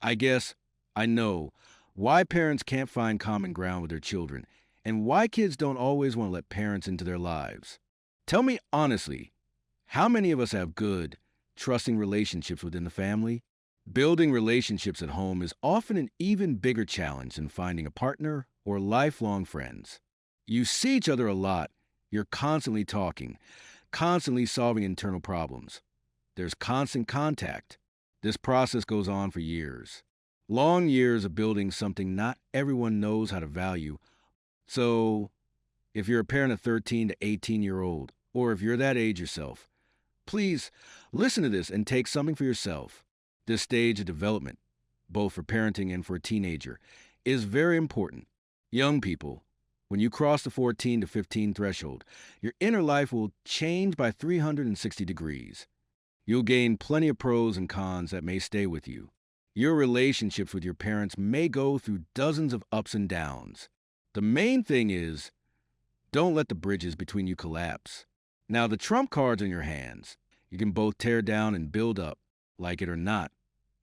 I guess I know why parents can't find common ground with their children and why kids don't always want to let parents into their lives. Tell me honestly, how many of us have good, trusting relationships within the family? Building relationships at home is often an even bigger challenge than finding a partner or lifelong friends. You see each other a lot, you're constantly talking, constantly solving internal problems. There's constant contact. This process goes on for years. Long years of building something not everyone knows how to value. So, if you're a parent of 13 to 18-year-old, or if you're that age yourself, please listen to this and take something for yourself. This stage of development, both for parenting and for a teenager, is very important. Young people, when you cross the 14 to 15 threshold, your inner life will change by 360 degrees. You'll gain plenty of pros and cons that may stay with you. Your relationships with your parents may go through dozens of ups and downs. The main thing is, don't let the bridges between you collapse. Now, the trump card's in your hands. You can both tear down and build up, like it or not.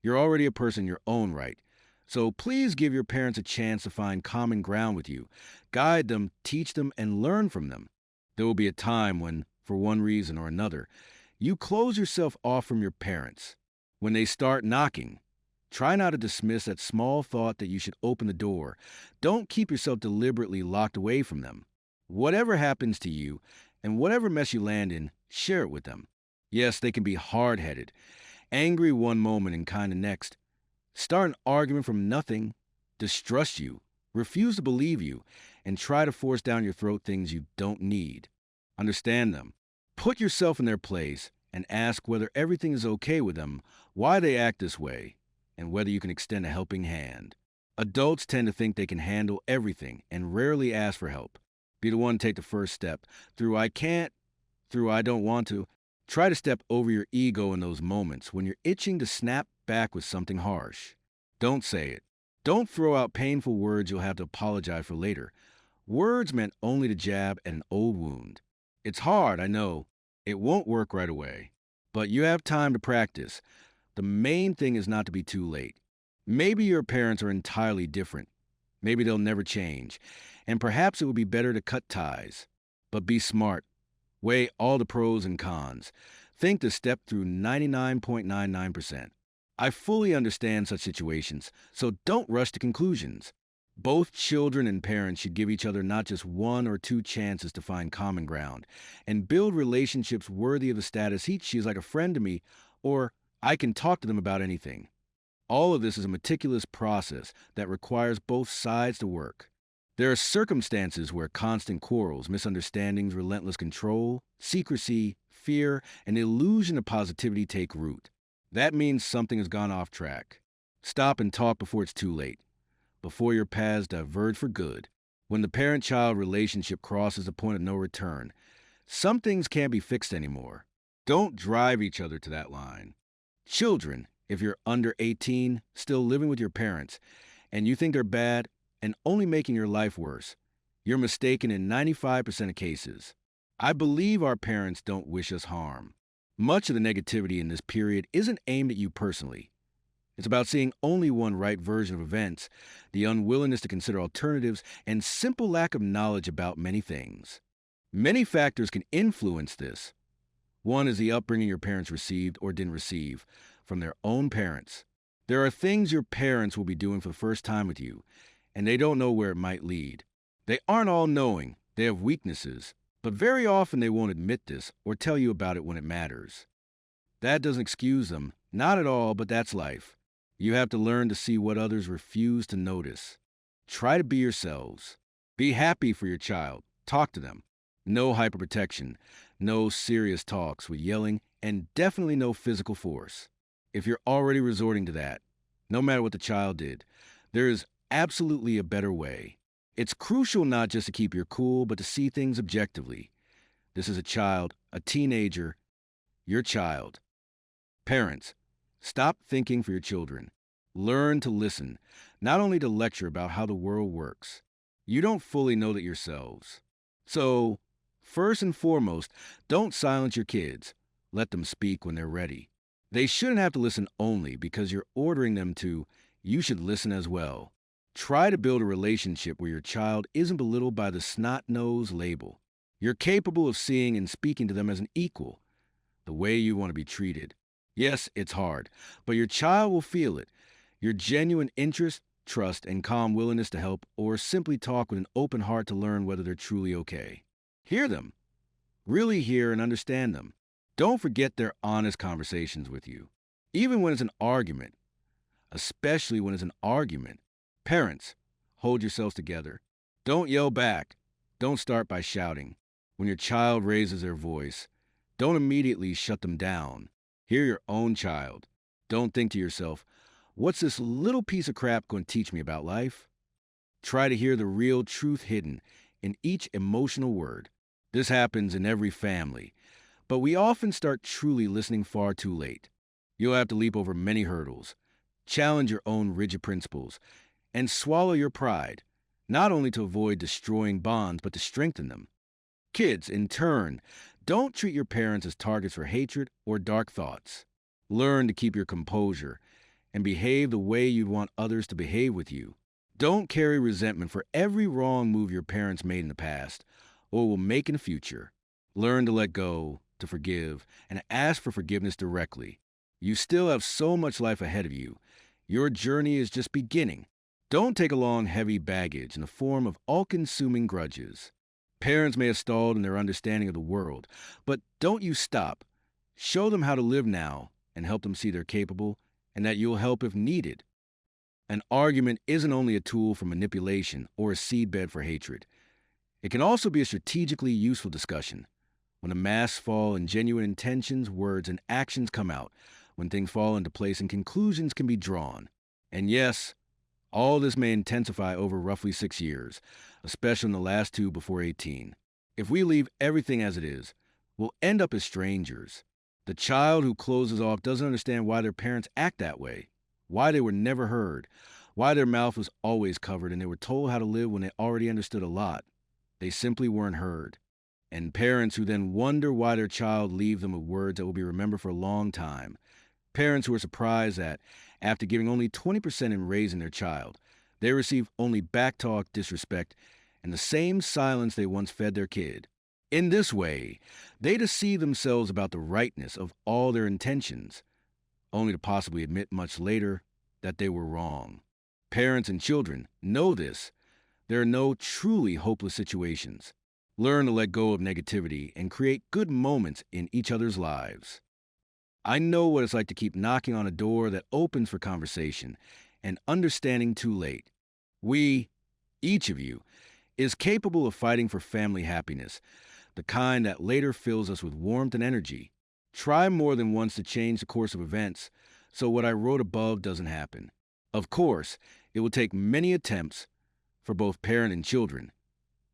You're already a person in your own right. So please give your parents a chance to find common ground with you. Guide them, teach them, and learn from them. There will be a time when, for one reason or another, you close yourself off from your parents. When they start knocking, try not to dismiss that small thought that you should open the door. Don't keep yourself deliberately locked away from them. Whatever happens to you, and whatever mess you land in, share it with them. Yes, they can be hard-headed, angry one moment and kind the next. Start an argument from nothing, distrust you, refuse to believe you, and try to force down your throat things you don't need. Understand them. Put yourself in their place and ask whether everything is okay with them, why they act this way, and whether you can extend a helping hand. Adults tend to think they can handle everything and rarely ask for help. Be the one to take the first step. Through I can't, through I don't want to. Try to step over your ego in those moments when you're itching to snap back with something harsh. Don't say it. Don't throw out painful words you'll have to apologize for later. Words meant only to jab at an old wound. It's hard, I know. It won't work right away. But you have time to practice. The main thing is not to be too late. Maybe your parents are entirely different. Maybe they'll never change. And perhaps it would be better to cut ties. But be smart. Weigh all the pros and cons. Think to step through 99.99%. I fully understand such situations, so don't rush to conclusions. Both children and parents should give each other not just one or two chances to find common ground and build relationships worthy of the status she's like a friend to me, or I can talk to them about anything. All of this is a meticulous process that requires both sides to work. There are circumstances where constant quarrels, misunderstandings, relentless control, secrecy, fear, and the illusion of positivity take root. That means something has gone off track. Stop and talk before it's too late, before your paths diverge for good. When the parent-child relationship crosses the point of no return, some things can't be fixed anymore. Don't drive each other to that line. Children, if you're under 18, still living with your parents, and you think they're bad and only making your life worse, you're mistaken in 95% of cases. I believe our parents don't wish us harm. Much of the negativity in this period isn't aimed at you personally. It's about seeing only one right version of events, the unwillingness to consider alternatives, and simple lack of knowledge about many things. Many factors can influence this. One is the upbringing your parents received or didn't receive from their own parents. There are things your parents will be doing for the first time with you, and they don't know where it might lead. They aren't all-knowing. They have weaknesses, but very often they won't admit this or tell you about it when it matters. That doesn't excuse them, not at all, but that's life. You have to learn to see what others refuse to notice. Try to be yourselves. Be happy for your child. Talk to them. No hyperprotection, no serious talks with yelling, and definitely no physical force. If you're already resorting to that, no matter what the child did, there is absolutely a better way. It's crucial not just to keep your cool, but to see things objectively. This is a child, a teenager, your child. Parents, stop thinking for your children. Learn to listen, not only to lecture about how the world works. You don't fully know that yourselves. So, first and foremost, don't silence your kids. Let them speak when they're ready. They shouldn't have to listen only because you're ordering them to, you should listen as well. Try to build a relationship where your child isn't belittled by the snot-nosed label. You're capable of seeing and speaking to them as an equal, the way you want to be treated. Yes, it's hard, but your child will feel it. Your genuine interest, trust, and calm willingness to help, or simply talk with an open heart to learn whether they're truly okay. Hear them. Really hear and understand them. Don't forget their honest conversations with you. Even when it's an argument, especially when it's an argument. Parents, hold yourselves together. Don't yell back. Don't start by shouting. When your child raises their voice, don't immediately shut them down. Hear your own child. Don't think to yourself, what's this little piece of crap going to teach me about life? Try to hear the real truth hidden in each emotional word. This happens in every family, but we often start truly listening far too late. You'll have to leap over many hurdles, challenge your own rigid principles, and swallow your pride, not only to avoid destroying bonds, but to strengthen them. Kids, in turn, don't treat your parents as targets for hatred or dark thoughts. Learn to keep your composure and behave the way you'd want others to behave with you. Don't carry resentment for every wrong move your parents made in the past or will make in the future. Learn to let go, to forgive, and ask for forgiveness directly. You still have so much life ahead of you. Your journey is just beginning. Don't take along heavy baggage in the form of all-consuming grudges. Parents may have stalled in their understanding of the world, but don't you stop. Show them how to live now and help them see they're capable and that you'll help if needed. An argument isn't only a tool for manipulation or a seedbed for hatred. It can also be a strategically useful discussion. When the masks fall and genuine intentions, words, and actions come out, when things fall into place and conclusions can be drawn. And yes, all this may intensify over roughly 6 years, especially in the last 2 before 18. If we leave everything as it is, we'll end up as strangers. The child who closes off doesn't understand why their parents act that way, why they were never heard, why their mouth was always covered and they were told how to live when they already understood a lot. They simply weren't heard. And parents who then wonder why their child leaves them with words that will be remembered for a long time. Parents who are surprised that, after giving only 20% in raising their child, they receive only backtalk, disrespect, and the same silence they once fed their kid. In this way, they deceive themselves about the rightness of all their intentions, only to possibly admit much later that they were wrong. Parents and children know this. There are no truly hopeless situations. Learn to let go of negativity and create good moments in each other's lives. I know what it's like to keep knocking on a door that opens for conversation and understanding too late. We, each of you, is capable of fighting for family happiness, the kind that later fills us with warmth and energy. Try more than once to change the course of events so what I wrote above doesn't happen. Of course, it will take many attempts for both parent and children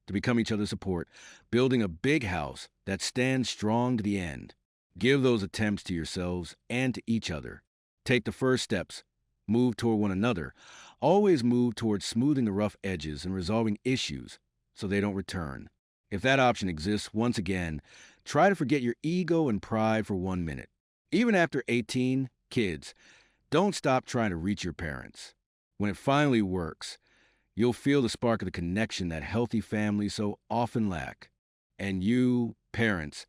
to become each other's support, building a big house that stands strong to the end. Give those attempts to yourselves and to each other. Take the first steps. Move toward one another. Always move towards smoothing the rough edges and resolving issues so they don't return. If that option exists, once again, try to forget your ego and pride for 1 minute. Even after 18, kids, don't stop trying to reach your parents. When it finally works, you'll feel the spark of the connection that healthy families so often lack. And you, parents,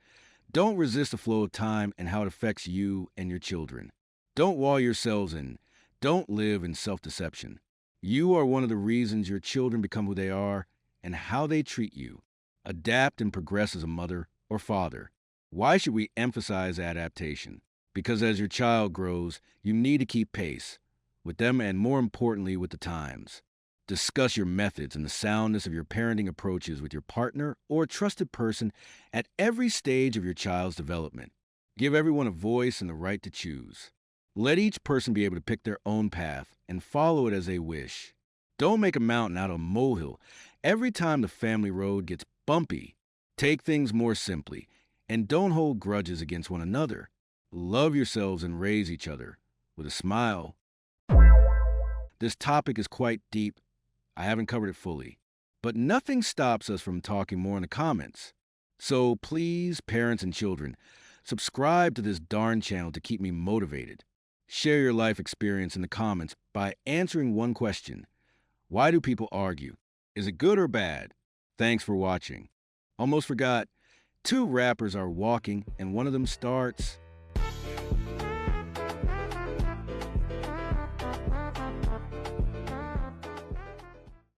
don't resist the flow of time and how it affects you and your children. Don't wall yourselves in. Don't live in self-deception. You are one of the reasons your children become who they are and how they treat you. Adapt and progress as a mother or father. Why should we emphasize adaptation? Because as your child grows, you need to keep pace with them and, more importantly, with the times. Discuss your methods and the soundness of your parenting approaches with your partner or a trusted person at every stage of your child's development. Give everyone a voice and the right to choose. Let each person be able to pick their own path and follow it as they wish. Don't make a mountain out of a molehill every time the family road gets bumpy. Take things more simply and don't hold grudges against one another. Love yourselves and raise each other with a smile. This topic is quite deep. I haven't covered it fully, but nothing stops us from talking more in the comments. So please, parents and children, subscribe to this darn channel to keep me motivated. Share your life experience in the comments by answering one question. Why do people argue? Is it good or bad? Thanks for watching. Almost forgot, two rappers are walking and one of them starts